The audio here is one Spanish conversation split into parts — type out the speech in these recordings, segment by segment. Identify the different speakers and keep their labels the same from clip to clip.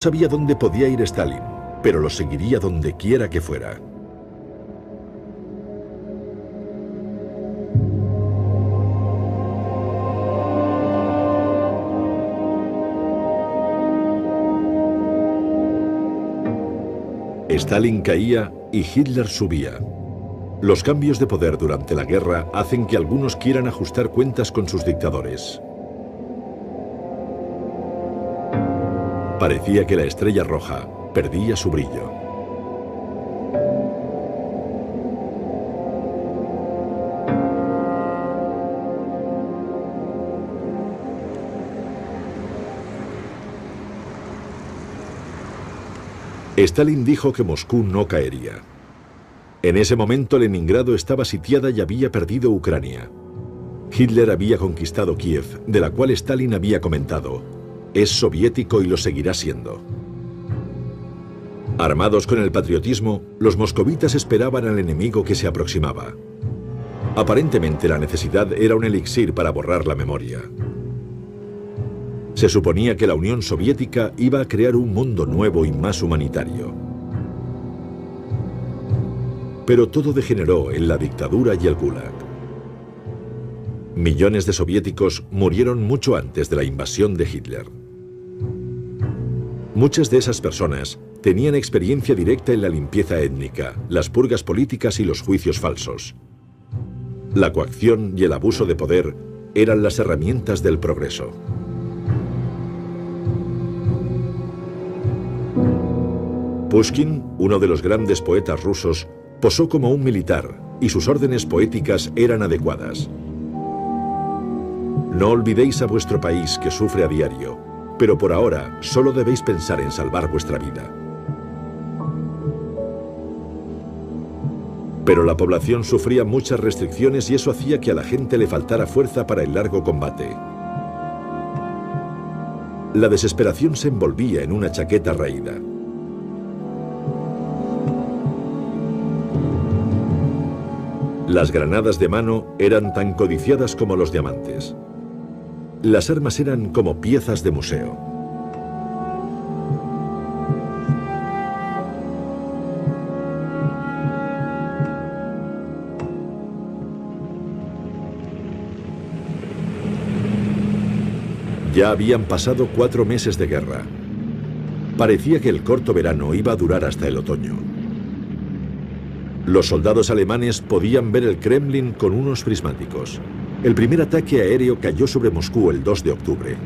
Speaker 1: sabía dónde podía ir Stalin, pero lo seguiría donde quiera que fuera. Stalin caía y Hitler subía. Los cambios de poder durante la guerra hacen que algunos quieran ajustar cuentas con sus dictadores. Parecía que la estrella roja perdía su brillo. Stalin dijo que Moscú no caería. En ese momento Leningrado estaba sitiada y había perdido Ucrania. Hitler había conquistado Kiev, de la cual Stalin había comentado: es soviético y lo seguirá siendo. Armados con el patriotismo, los moscovitas esperaban al enemigo que se aproximaba. Aparentemente la necesidad era un elixir para borrar la memoria. Se suponía que la Unión Soviética iba a crear un mundo nuevo y más humanitario. Pero todo degeneró en la dictadura y el Gulag. Millones de soviéticos murieron mucho antes de la invasión de Hitler. Muchas de esas personas tenían experiencia directa en la limpieza étnica, las purgas políticas y los juicios falsos. La coacción y el abuso de poder eran las herramientas del progreso. Pushkin, uno de los grandes poetas rusos, posó como un militar y sus órdenes poéticas eran adecuadas. No olvidéis a vuestro país que sufre a diario, pero por ahora solo debéis pensar en salvar vuestra vida. Pero la población sufría muchas restricciones y eso hacía que a la gente le faltara fuerza para el largo combate. La desesperación se envolvía en una chaqueta raída. Las granadas de mano eran tan codiciadas como los diamantes. Las armas eran como piezas de museo. Ya habían pasado 4 meses de guerra. Parecía que el corto verano iba a durar hasta el otoño. Los soldados alemanes podían ver el Kremlin con unos prismáticos. El primer ataque aéreo cayó sobre Moscú el 2 de octubre.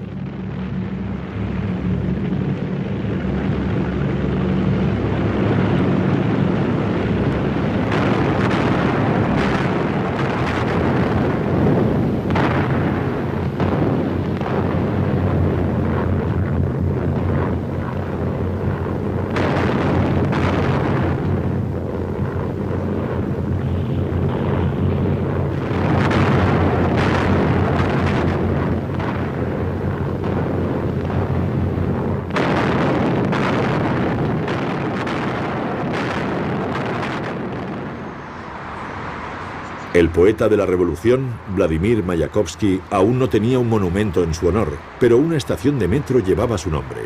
Speaker 1: El poeta de la revolución, Vladimir Mayakovsky, aún no tenía un monumento en su honor, pero una estación de metro llevaba su nombre.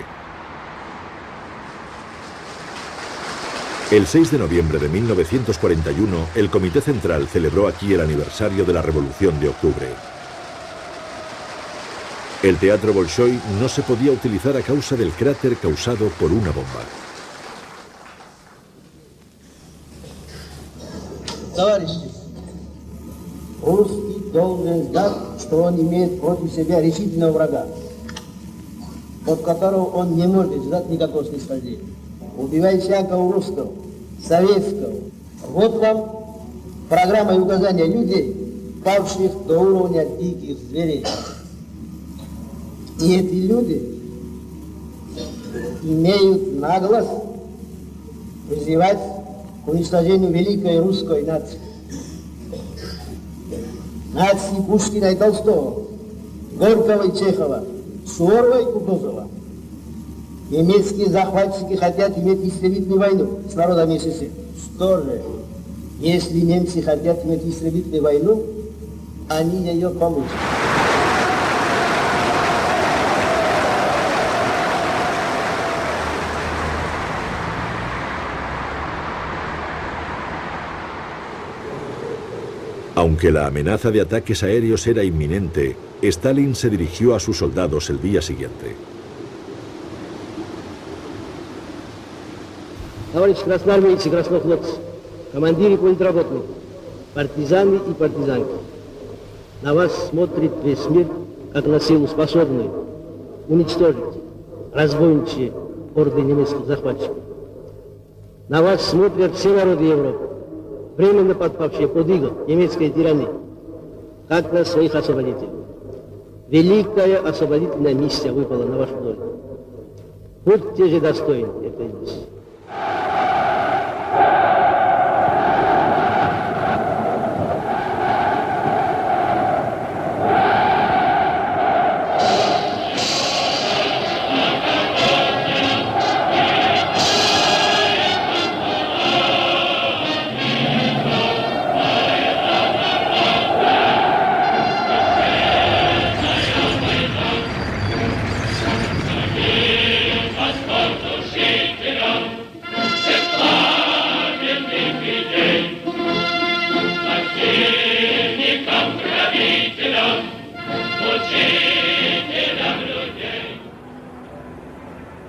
Speaker 1: El 6 de noviembre de 1941, el Comité Central celebró aquí el aniversario de la Revolución de Octubre. El Teatro Bolshoi no se podía utilizar a causa del cráter causado por una bomba.
Speaker 2: Русский должен знать, что он имеет против себя решительного врага, от которого он не может ждать никакого снисхождения. Убивай всякого русского, советского. Вот вам программа и указания людей, павших до уровня диких зверей. И эти люди имеют наглость призывать к уничтожению великой русской нации. Нации Пушкина и Толстого, Горького и Чехова, Суворова и Кутузова. Немецкие захватчики хотят иметь истребительную войну с народами СССР. Что же, если немцы хотят иметь истребительную войну, они ее получат.
Speaker 1: Aunque la amenaza de ataques aéreos era inminente, Stalin se dirigió a sus soldados el día siguiente.
Speaker 2: Товарищи красноармейцы, краснофлотцы, командиры политработников, партизаны и партизанки, на вас смотрит весь мир, как на силу способную уничтожить разбойничьи орды немецких захватчиков. На вас смотрят все народы Европы, временно подпавшие под иго немецкой тирании, как на своих освободителей. Великая освободительная миссия выпала на вашу долю. Будьте же достойны этой миссии.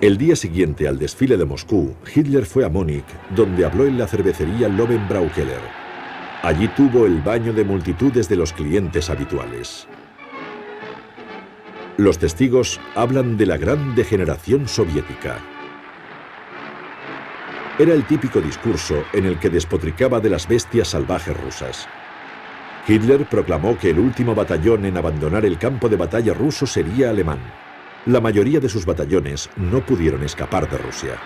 Speaker 1: El día siguiente al desfile de Moscú, Hitler fue a Múnich, donde habló en la cervecería Löwenbräu-Keller. Allí tuvo el baño de multitudes de los clientes habituales. Los testigos hablan de la gran degeneración soviética. Era el típico discurso en el que despotricaba de las bestias salvajes rusas. Hitler proclamó que el último batallón en abandonar el campo de batalla ruso sería alemán. La mayoría de sus batallones no pudieron escapar de Rusia.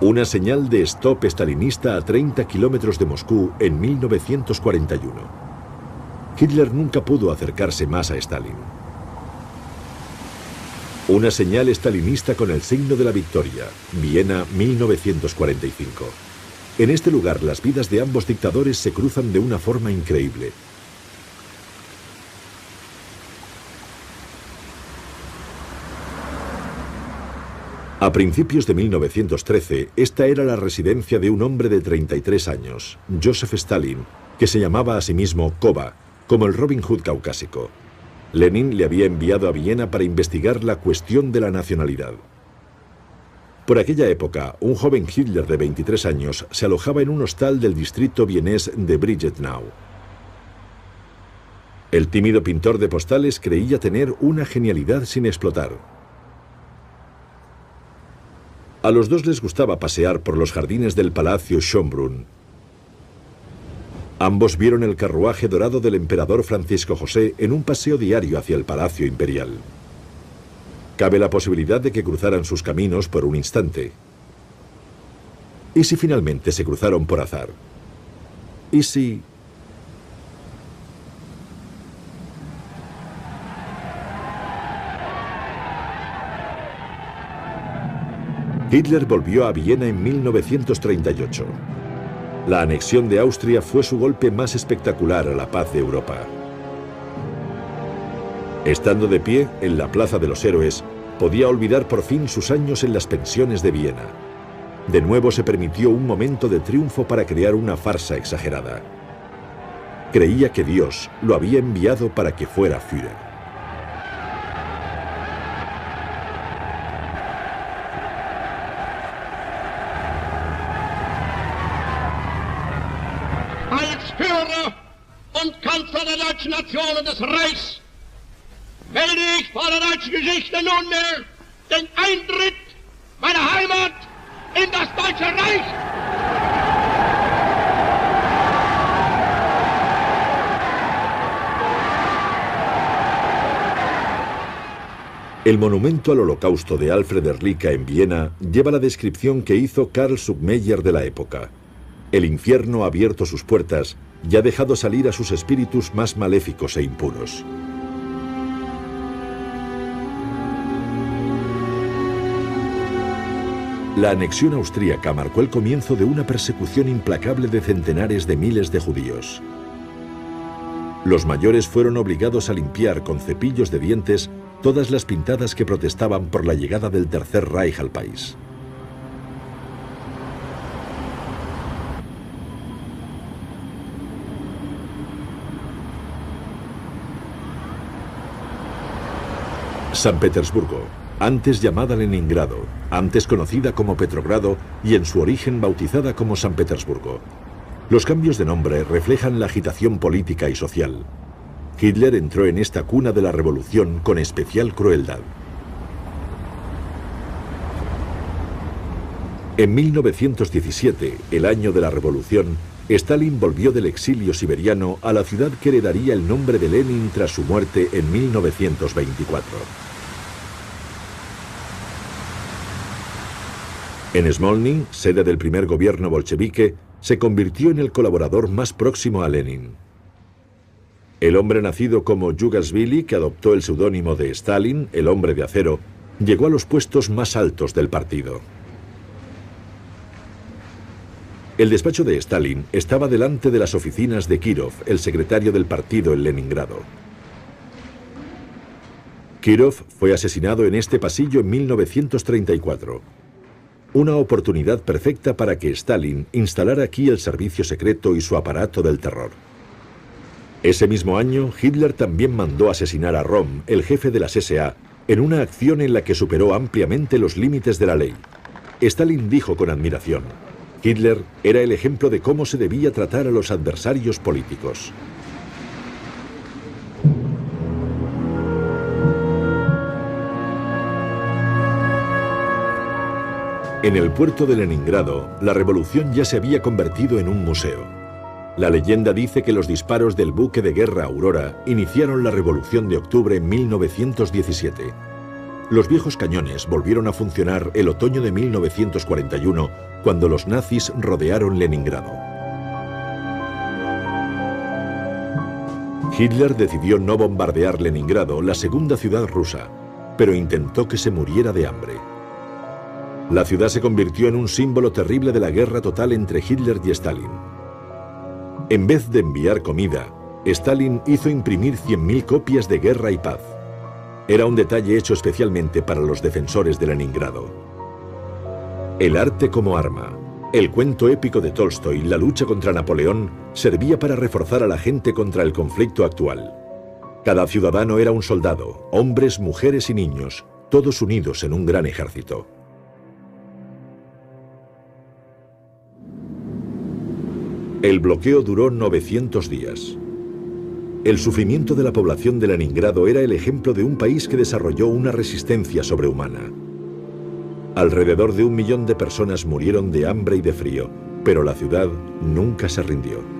Speaker 1: Una señal de stop estalinista a 30 kilómetros de Moscú en 1941. Hitler nunca pudo acercarse más a Stalin. Una señal estalinista con el signo de la victoria, Viena, 1945. En este lugar las vidas de ambos dictadores se cruzan de una forma increíble. A principios de 1913, esta era la residencia de un hombre de 33 años, Joseph Stalin, que se llamaba a sí mismo Koba, como el Robin Hood caucásico. Lenin le había enviado a Viena para investigar la cuestión de la nacionalidad. Por aquella época, un joven Hitler de 23 años se alojaba en un hostal del distrito vienés de Brigittenau. El tímido pintor de postales creía tener una genialidad sin explotar. A los dos les gustaba pasear por los jardines del Palacio Schönbrunn. Ambos vieron el carruaje dorado del emperador Francisco José en un paseo diario hacia el Palacio Imperial. Cabe la posibilidad de que cruzaran sus caminos por un instante. ¿Y si finalmente se cruzaron por azar? ¿Y si...? Hitler volvió a Viena en 1938. La anexión de Austria fue su golpe más espectacular a la paz de Europa. Estando de pie en la Plaza de los Héroes, podía olvidar por fin sus años en las pensiones de Viena. De nuevo se permitió un momento de triunfo para crear una farsa exagerada. Creía que Dios lo había enviado para que fuera Führer.
Speaker 3: Nationen des Reichs melde ich vor der deutschen Geschichte nunmehr den Eintritt meiner Heimat in das Deutsche Reich.
Speaker 1: El monumento al Holocausto de Alfred Ehrlich en Viena lleva la descripción que hizo Karl Zuckmeyer de la época. El infierno ha abierto sus puertas y ha dejado salir a sus espíritus más maléficos e impuros. La anexión austríaca marcó el comienzo de una persecución implacable de centenares de miles de judíos. Los mayores fueron obligados a limpiar con cepillos de dientes todas las pintadas que protestaban por la llegada del Tercer Reich al país. San Petersburgo, antes llamada Leningrado, antes conocida como Petrogrado y en su origen bautizada como San Petersburgo. Los cambios de nombre reflejan la agitación política y social. Hitler entró en esta cuna de la revolución con especial crueldad. En 1917, el año de la revolución, Stalin volvió del exilio siberiano a la ciudad que heredaría el nombre de Lenin tras su muerte en 1924. En Smolny, sede del primer gobierno bolchevique, se convirtió en el colaborador más próximo a Lenin. El hombre nacido como Yugasvili, que adoptó el seudónimo de Stalin, el hombre de acero, llegó a los puestos más altos del partido. El despacho de Stalin estaba delante de las oficinas de Kirov, el secretario del partido en Leningrado. Kirov fue asesinado en este pasillo en 1934. Una oportunidad perfecta para que Stalin instalara aquí el servicio secreto y su aparato del terror. Ese mismo año, Hitler también mandó asesinar a Röhm, el jefe de las SA, en una acción en la que superó ampliamente los límites de la ley. Stalin dijo con admiración: Hitler era el ejemplo de cómo se debía tratar a los adversarios políticos. En el puerto de Leningrado, la revolución ya se había convertido en un museo. La leyenda dice que los disparos del buque de guerra Aurora iniciaron la Revolución de Octubre en 1917. Los viejos cañones volvieron a funcionar el otoño de 1941, cuando los nazis rodearon Leningrado. Hitler decidió no bombardear Leningrado, la segunda ciudad rusa, pero intentó que se muriera de hambre. La ciudad se convirtió en un símbolo terrible de la guerra total entre Hitler y Stalin. En vez de enviar comida, Stalin hizo imprimir 100.000 copias de Guerra y Paz. Era un detalle hecho especialmente para los defensores de Leningrado. El arte como arma, el cuento épico de Tolstoy, la lucha contra Napoleón, servía para reforzar a la gente contra el conflicto actual. Cada ciudadano era un soldado, hombres, mujeres y niños, todos unidos en un gran ejército. El bloqueo duró 900 días. El sufrimiento de la población de Leningrado era el ejemplo de un país que desarrolló una resistencia sobrehumana. Alrededor de 1 millón de personas murieron de hambre y de frío, pero la ciudad nunca se rindió.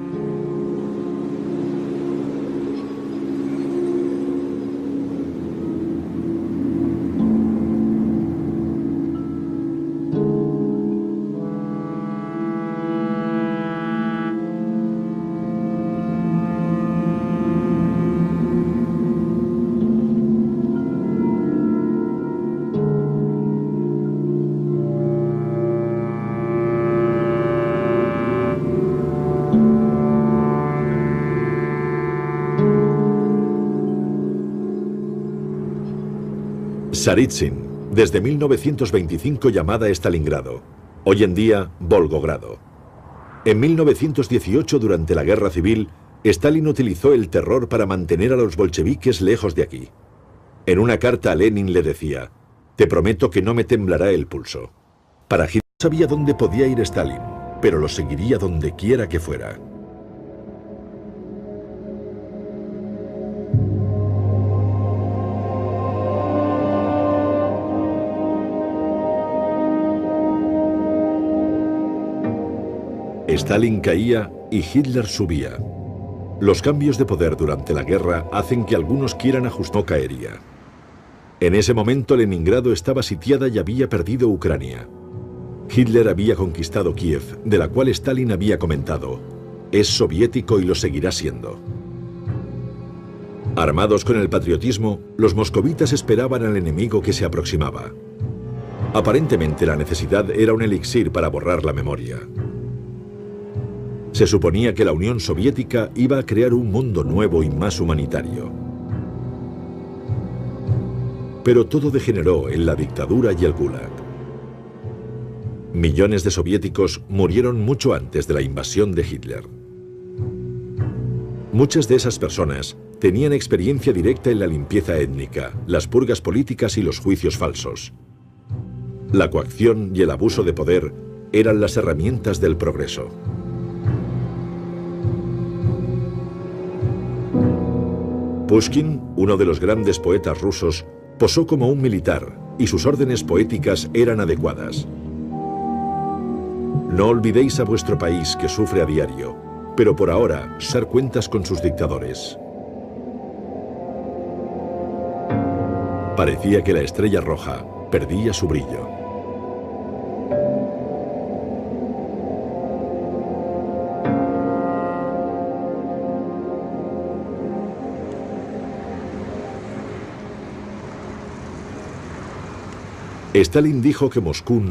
Speaker 1: Tsaritsyn, desde 1925 llamada Stalingrado, hoy en día Volgogrado. En 1918, durante la Guerra Civil, Stalin utilizó el terror para mantener a los bolcheviques lejos de aquí. En una carta a Lenin le decía: «Te prometo que no me temblará el pulso». Para Hitler no sabía dónde podía ir Stalin, pero lo seguiría donde quiera que fuera. Stalin caía y Hitler subía. Los cambios de poder durante la guerra hacen que algunos quieran ajustar. No caería. En ese momento Leningrado estaba sitiada y había perdido Ucrania. Hitler había conquistado Kiev, de la cual Stalin había comentado: «Es soviético y lo seguirá siendo». Armados con el patriotismo, los moscovitas esperaban al enemigo que se aproximaba. Aparentemente la necesidad era un elixir para borrar la memoria. Se suponía que la Unión Soviética iba a crear un mundo nuevo y más humanitario. Pero todo degeneró en la dictadura y el Gulag. Millones de soviéticos murieron mucho antes de la invasión de Hitler. Muchas de esas personas tenían experiencia directa en la limpieza étnica, las purgas políticas y los juicios falsos. La coacción y el abuso de poder eran las herramientas del progreso. Pushkin, uno de los grandes poetas rusos, posó como un militar y sus órdenes poéticas eran adecuadas. No olvidéis a vuestro país que sufre a diario, pero por ahora ser cuentas con sus dictadores. Parecía que la estrella roja perdía su brillo. Stalin dijo que Moscú no